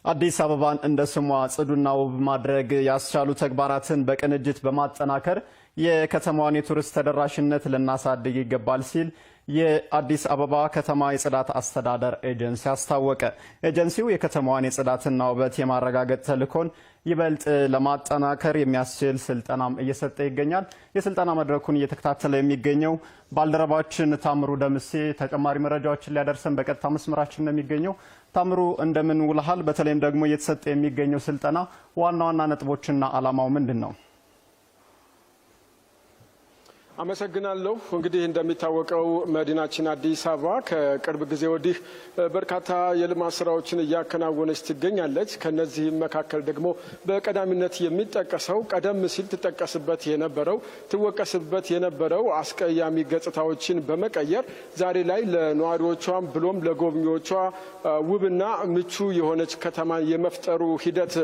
አዲስ አበባን እንደ ስሟ ጽዱና ውብ ማድረግ ያስቻሉ ተግባራትን በቅንጅት በማጠናከር የከተማዋን የቱሪስት ተደራሽነት ልናሳድግ ይገባል ሲል የአዲስ አበባ ከተማ የጽዳት አስተዳደር ኤጀንሲ አስታወቀ። ኤጀንሲው የከተማዋን የጽዳትና ውበት የማረጋገጥ ተልዕኮን ይበልጥ ለማጠናከር የሚያስችል ስልጠናም እየሰጠ ይገኛል። የስልጠና መድረኩን እየተከታተለ የሚገኘው ባልደረባችን ታምሩ ደምሴ ተጨማሪ መረጃዎችን ሊያደርሰን በቀጥታ መስመራችን ነው የሚገኘው። ታምሩ እንደምን ውለሃል? በተለይም ደግሞ እየተሰጠ የሚገኘው ስልጠና ዋና ዋና ነጥቦችና ዓላማው ምንድን ነው? አመሰግናለሁ። እንግዲህ እንደሚታወቀው መዲናችን አዲስ አበባ ከቅርብ ጊዜ ወዲህ በርካታ የልማት ስራዎችን እያከናወነች ትገኛለች። ከነዚህም መካከል ደግሞ በቀዳሚነት የሚጠቀሰው ቀደም ሲል ትወቀስበት የነበረው አስቀያሚ ገጽታዎችን በመቀየር ዛሬ ላይ ለነዋሪዎቿም ብሎም ለጎብኚዎቿ ውብና ምቹ የሆነች ከተማን የመፍጠሩ ሂደት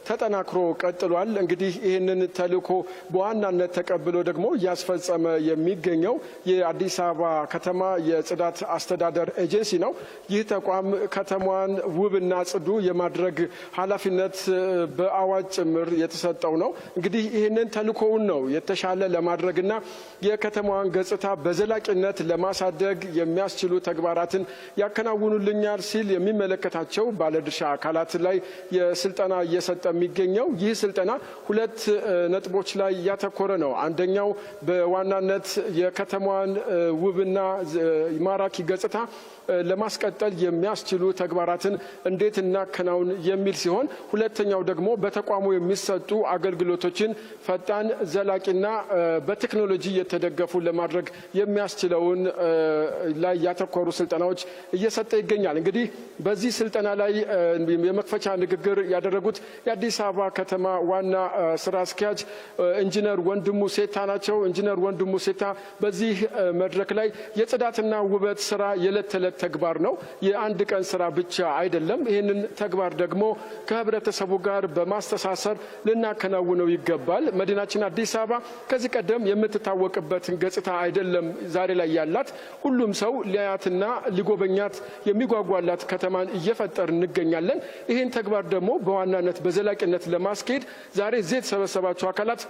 ተጠናክሮ ቀጥሏል። እንግዲህ ይህንን ተልዕኮ በዋናነት ተቀብሎ ደግሞ እያስፈጸመ የሚገኘው የአዲስ አበባ ከተማ የጽዳት አስተዳደር ኤጀንሲ ነው። ይህ ተቋም ከተማዋን ውብና ጽዱ የማድረግ ኃላፊነት በአዋጅ ጭምር የተሰጠው ነው። እንግዲህ ይህንን ተልዕኮውን ነው የተሻለ ለማድረግና የከተማዋን ገጽታ በዘላቂነት ለማሳደግ የሚያስችሉ ተግባራትን ያከናውኑልኛል ሲል የሚመለከታቸው ባለድርሻ አካላት ላይ የስልጠና እየሰጠ የሚገኘው። ይህ ስልጠና ሁለት ነጥቦች ላይ ያተኮረ ነው። አንደኛው በዋናነት የከተማዋን ውብና ማራኪ ገጽታ ለማስቀጠል የሚያስችሉ ተግባራትን እንዴት እናከናውን የሚል ሲሆን፣ ሁለተኛው ደግሞ በተቋሙ የሚሰጡ አገልግሎቶችን ፈጣን፣ ዘላቂና በቴክኖሎጂ የተደገፉ ለማድረግ የሚያስችለውን ላይ ያተኮሩ ስልጠናዎች እየሰጠ ይገኛል። እንግዲህ በዚህ ስልጠና ላይ የመክፈቻ ንግግር ያደረጉት የአዲስ አበባ ከተማ ዋና ስራ አስኪያጅ ኢንጂነር ወንድሙ ሴታ ናቸው። ኢንጂነር ወንድሙ ሴታ በዚህ መድረክ ላይ የጽዳትና ውበት ስራ የዕለት ተዕለት ተግባር ነው፣ የአንድ ቀን ስራ ብቻ አይደለም። ይህንን ተግባር ደግሞ ከህብረተሰቡ ጋር በማስተሳሰር ልናከናውነው ይገባል። መዲናችን አዲስ አበባ ከዚህ ቀደም የምትታወቅበትን ገጽታ አይደለም ዛሬ ላይ ያላት። ሁሉም ሰው ሊያያትና ሊጎበኛት የሚጓጓላት ከተማን እየፈጠር እንገኛለን። ይህን ተግባር ደግሞ በዋናነት በዘላቂነት ለማስኬድ ዛሬ እዚህ የተሰበሰባቸው አካላት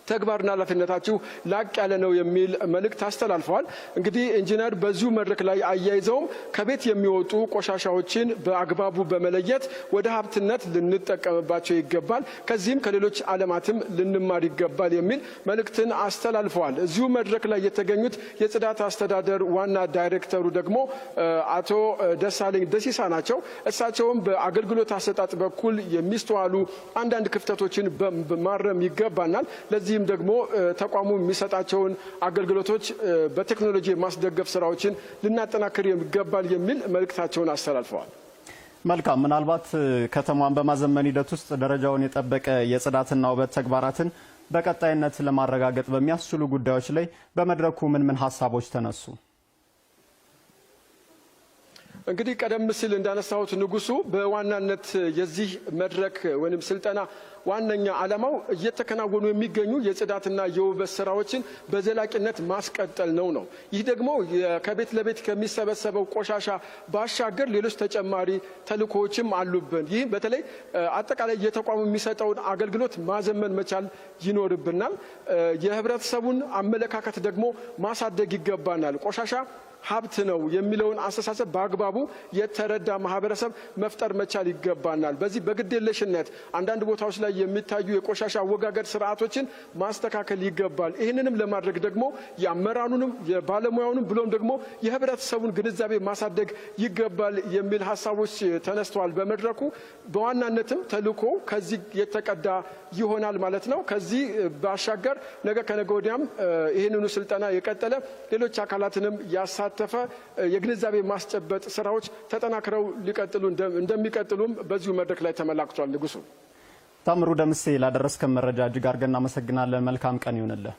ተግባርና ኃላፊነታችሁ ላቅ ያለ ነው የሚል መልእክት አስተላልፈዋል። እንግዲህ ኢንጂነር በዚሁ መድረክ ላይ አያይዘውም ከቤት የሚወጡ ቆሻሻዎችን በአግባቡ በመለየት ወደ ሀብትነት ልንጠቀምባቸው ይገባል፣ ከዚህም ከሌሎች ዓለማትም ልንማር ይገባል የሚል መልእክትን አስተላልፈዋል። እዚሁ መድረክ ላይ የተገኙት የጽዳት አስተዳደር ዋና ዳይሬክተሩ ደግሞ አቶ ደሳለኝ ደሲሳ ናቸው። እሳቸውም በአገልግሎት አሰጣጥ በኩል የሚስተዋሉ አንዳንድ ክፍተቶችን ማረም ይገባናል፣ ለዚህ ደግሞ ተቋሙ የሚሰጣቸውን አገልግሎቶች በቴክኖሎጂ የማስደገፍ ስራዎችን ልናጠናክር ይገባል የሚል መልእክታቸውን አስተላልፈዋል። መልካም። ምናልባት ከተማዋን በማዘመን ሂደት ውስጥ ደረጃውን የጠበቀ የጽዳትና ውበት ተግባራትን በቀጣይነት ለማረጋገጥ በሚያስችሉ ጉዳዮች ላይ በመድረኩ ምን ሀሳቦች ተነሱ? እንግዲህ ቀደም ሲል እንዳነሳሁት ንጉሱ በዋናነት የዚህ መድረክ ወይም ስልጠና ዋነኛ ዓላማው እየተከናወኑ የሚገኙ የጽዳትና የውበት ስራዎችን በዘላቂነት ማስቀጠል ነው። ይህ ደግሞ ከቤት ለቤት ከሚሰበሰበው ቆሻሻ ባሻገር ሌሎች ተጨማሪ ተልዕኮዎችም አሉብን። ይህ በተለይ አጠቃላይ የተቋሙ የሚሰጠውን አገልግሎት ማዘመን መቻል ይኖርብናል። የህብረተሰቡን አመለካከት ደግሞ ማሳደግ ይገባናል። ቆሻሻ ሀብት ነው የሚለውን አስተሳሰብ በአግባቡ የተረዳ ማህበረሰብ መፍጠር መቻል ይገባናል። በዚህ በግዴለሽነት አንዳንድ ቦታዎች ላይ የሚታዩ የቆሻሻ አወጋገድ ስርዓቶችን ማስተካከል ይገባል። ይህንንም ለማድረግ ደግሞ የአመራሩንም የባለሙያውንም ብሎም ደግሞ የህብረተሰቡን ግንዛቤ ማሳደግ ይገባል የሚል ሀሳቦች ተነስተዋል በመድረኩ። በዋናነትም ተልዕኮ ከዚህ የተቀዳ ይሆናል ማለት ነው። ከዚህ ባሻገር ነገ ከነገ ወዲያም ይህንኑ ስልጠና የቀጠለ ሌሎች አካላትንም ያሳተፈ የግንዛቤ ማስጨበጥ ስራዎች ተጠናክረው እንደሚቀጥሉም በዚሁ መድረክ ላይ ተመላክቷል። ንጉሱ። ታምሩ ደምሴ ላደረስከን መረጃ እጅግ አድርገን እናመሰግናለን። መልካም ቀን ይሁንልህ።